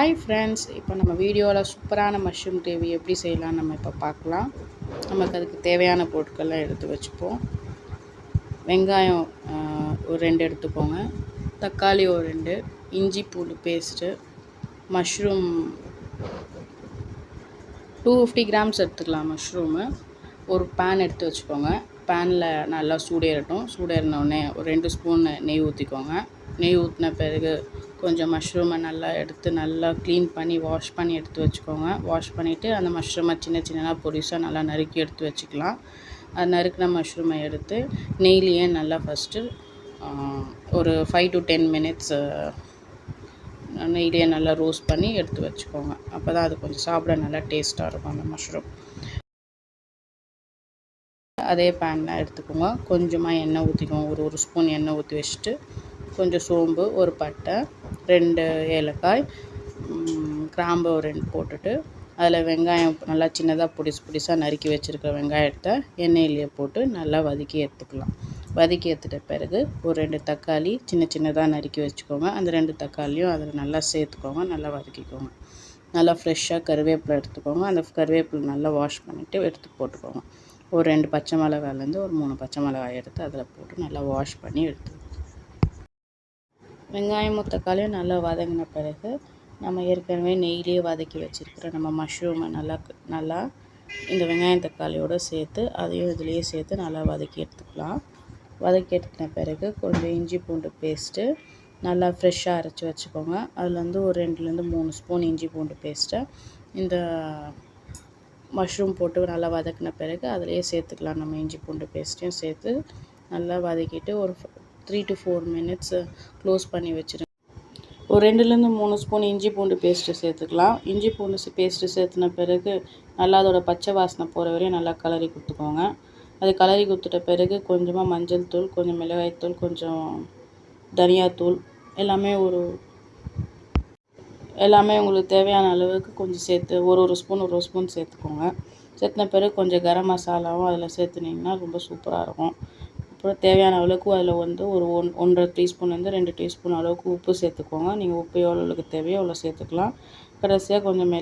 Hi friends, இப்போ நம்ம வீடியோவில் சூப்பரான மஷ்ரூம் கிரேவி எப்படி செய்யலாம்னு நம்ம இப்போ பார்க்கலாம். நமக்கு அதுக்கு தேவையான பொருட்கள்லாம் எடுத்து வச்சுப்போம். வெங்காயம் ஒரு 2 எடுத்துக்கோங்க, தக்காளி ஒரு 2, இஞ்சி பூண்டு பேஸ்ட்டு, மஷ்ரூம் 250 கிராம்ஸ் எடுத்துக்கலாம். மஷ்ரூமு ஒரு பேன் எடுத்து வச்சுக்கோங்க. பேனில் நல்லா சூடேறினோடனே ஒரு 2 ஸ்பூன் நெய் ஊற்றிக்கோங்க. நெய் ஊற்றின பிறகு கொஞ்சம் மஷ்ரூமை நல்லா எடுத்து நல்லா க்ளீன் பண்ணி வாஷ் பண்ணி எடுத்து வச்சுக்கோங்க. வாஷ் பண்ணிவிட்டு அந்த மஷ்ரூமை சின்னதாக பொடிசாக நல்லா நறுக்கி எடுத்து வச்சுக்கலாம். அது நறுக்கின மஷ்ரூமை எடுத்து நெய்லியே நல்லா ஃபஸ்ட்டு ஒரு 5 to 10 மினிட்ஸ் நெய்லியே நல்லா ரோஸ்ட் பண்ணி எடுத்து வச்சுக்கோங்க. அப்போ தான் அது கொஞ்சம் சாப்பிட நல்லா டேஸ்ட்டாக இருக்கும் அந்த மஷ்ரூம். அதே பேனில் எடுத்துக்கோங்க. கொஞ்சமாக எண்ணெய் ஊற்றிக்கோங்க. ஒரு ஸ்பூன் எண்ணெய் ஊற்றி வச்சுட்டு கொஞ்சம் சோம்பு, ஒரு பட்டை, 2 ஏலக்காய், கிராம்பு ஒரு 2 போட்டுட்டு அதில் வெங்காயம் நல்லா சின்னதாக பொடிசாக நறுக்கி வச்சுருக்க வெங்காயத்தை எண்ணெயிலேயே போட்டு நல்லா வதக்கி எடுத்துக்கலாம். வதக்கி எடுத்துட்ட பிறகு ஒரு 2 தக்காளி சின்னதாக நறுக்கி வச்சுக்கோங்க. அந்த 2 தக்காளியும் அதில் நல்லா சேர்த்துக்கோங்க. நல்லா வதக்கிக்கோங்க. நல்லா ஃப்ரெஷ்ஷாக கருவேப்பிலை எடுத்துக்கோங்க. அந்த கருவேப்பிலை நல்லா வாஷ் பண்ணிவிட்டு எடுத்து போட்டுக்கோங்க. ஒரு 2 பச்சை மிளகாலேருந்து ஒரு 3 பச்சை மிளகாய் எடுத்து அதில் போட்டு நல்லா வாஷ் பண்ணி எடுத்து வெங்காயமும் தக்காளியும் நல்லா வதங்கின பிறகு நம்ம ஏற்கனவே நெய்லேயே வதக்கி வச்சுருக்கிற நம்ம மஷ்ரூமை நல்லா இந்த வெங்காயம் தக்காளியோடு சேர்த்து அதையும் இதுலேயே சேர்த்து நல்லா வதக்கி எடுத்துக்கலாம். வதக்கி எடுத்துன பிறகு கொஞ்சம் இஞ்சி பூண்டு பேஸ்ட்டு நல்லா ஃப்ரெஷ்ஷாக அரைச்சி வச்சுக்கோங்க. அதுலேருந்து ஒரு 2லேருந்து 3 ஸ்பூன் இஞ்சி பூண்டு பேஸ்ட்டை இந்த மஷ்ரூம் போட்டு நல்லா வதக்கின பிறகு அதிலேயே சேர்த்துக்கலாம். நம்ம இஞ்சி பூண்டு பேஸ்ட்டையும் சேர்த்து நல்லா வதக்கிட்டு ஒரு 3 to 4 மினிட்ஸ் க்ளோஸ் பண்ணி வச்சுருங்க. ஒரு 2லேருந்து 3 ஸ்பூன் இஞ்சி பூண்டு பேஸ்ட்டு சேர்த்துக்கலாம். இஞ்சி பூண்டு பேஸ்ட்டு சேர்த்துன பிறகு நல்லா அதோட பச்சை வாசனை போகிற வரையும் நல்லா கலரி கொடுத்துக்கோங்க. அது கலரி கொடுத்துட்ட பிறகு கொஞ்சமாக மஞ்சள் தூள், கொஞ்சம் மிளகாய்த்தூள், கொஞ்சம் தனியாத்தூள் எல்லாமே உங்களுக்கு தேவையான அளவுக்கு கொஞ்சம் சேர்த்து ஒரு ஸ்பூன் சேர்த்துக்கோங்க. சேர்த்துன பிறகு கொஞ்சம் கரம் மசாலாவும் அதில் சேர்த்துனிங்கன்னா ரொம்ப சூப்பராக இருக்கும். அப்புறம் தேவையான அளவுக்கு அதில் ஒரு 1.5 டீஸ்பூன்லேருந்து 2 டீஸ்பூன் அளவுக்கு உப்பு சேர்த்துக்கோங்க. நீங்கள் உப்பு எவ்வளோக்கு தேவையோ அவ்வளோ சேர்த்துக்கலாம். கடைசியாக கொஞ்சம்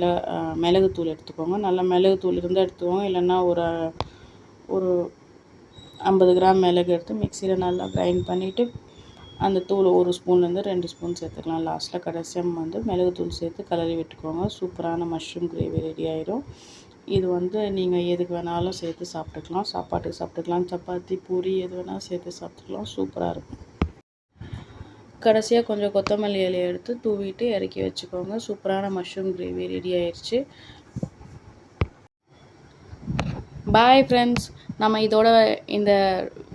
மிளகுத்தூள் எடுத்துக்கோங்க. நல்லா மிளகுத்தூள் இருந்தால் எடுத்துக்கோங்க. இல்லைன்னா ஒரு 50 கிராம் மிளகு எடுத்து மிக்சியில் நல்லா கிரைண்ட் பண்ணிவிட்டு அந்த தூள் 1 ஸ்பூன்லேருந்து 2 ஸ்பூன் சேர்த்துக்கலாம். லாஸ்ட்டில் கடைசியாக மிளகுத்தூள் சேர்த்து கலரி விட்டுக்கோங்க. சூப்பரான மஷ்ரூம் கிரேவி ரெடி ஆயிடும். இது நீங்கள் எதுக்கு வேணாலும் சேர்த்து சாப்பிட்டுக்கலாம். சாப்பாட்டுக்கு சாப்பிட்டுக்கலாம், சப்பாத்தி, பூரி எது வேணாலும் சேர்த்து சாப்பிட்டுக்கலாம். சூப்பராக இருக்கும். கடைசியாக கொஞ்சம் கொத்தமல்லி இலையை எடுத்து தூவிட்டு இறக்கி வச்சுக்கோங்க. சூப்பரான மஷ்ரூம் கிரேவி ரெடி ஆயிடுச்சு. பாய் ஃப்ரெண்ட்ஸ், நம்ம இதோட இந்த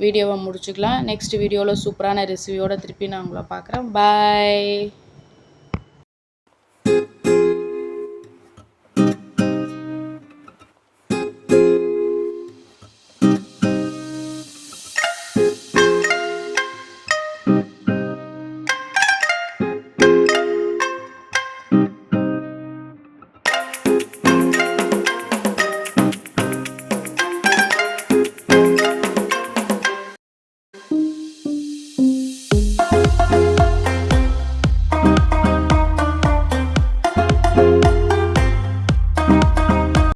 வீடியோவை முடிச்சுக்கலாம். நெக்ஸ்ட் வீடியோவில் சூப்பரான ரெசிபியோடு திருப்பி நான் உங்களை பார்க்குறேன். பாய்.